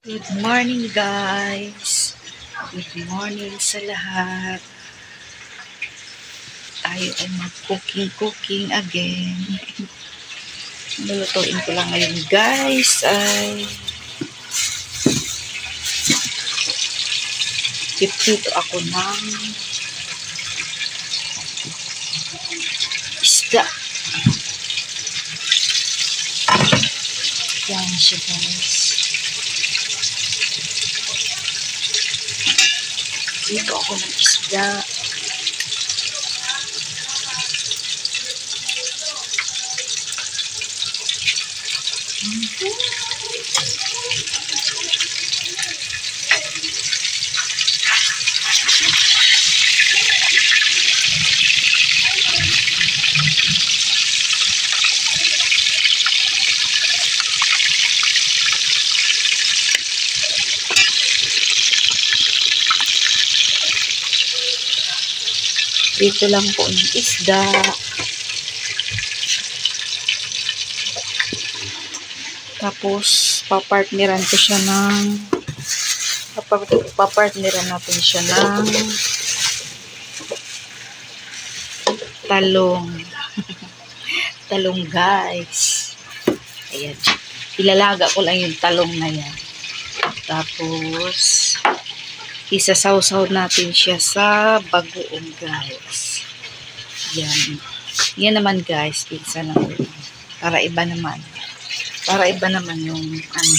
Good morning guys! Good morning sa lahat. Tayo ay mag-cooking again. Lulutuin ko lang ngayon guys ay pipito ako ng isda. Yan siya guys. Dito ako ng isda. Dito lang po ng isda. Tapos, papartneran ko siya ng papartneran natin siya ng talong. Talong guys. Ayan. Ilalaga ko lang yung talong na yan. Tapos, isasawsaw natin siya sa bagoong guys. Yan. Yan naman guys. Pizza lang. Para iba naman. Para iba naman yung ano.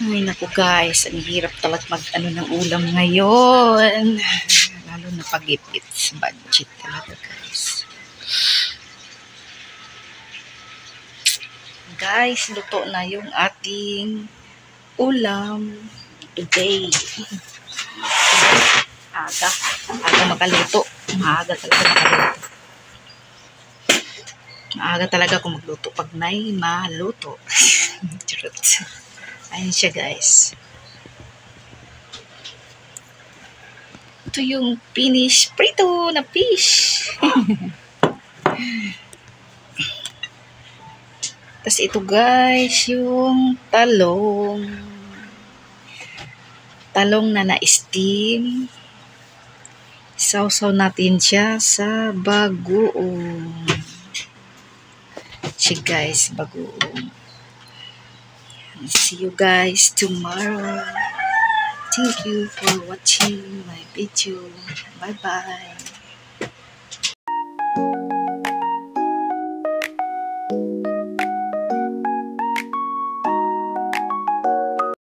Ay naku guys. Ang hirap talaga mag-ano ng ulam ngayon. Lalo na pag-ipit sa budget talaga guys. Guys, luto na yung ating ulam today. Aga makaluto. Maaga talaga kung magluto pag may maluto. Ayun siya guys. Ito yung finish prito na fish. Tapos ito guys, yung talong. Talong na na-steam. Sausaw natin siya sa bagoong. Siya guys, bagoong. See you guys tomorrow. Thank you for watching my video. Bye-bye.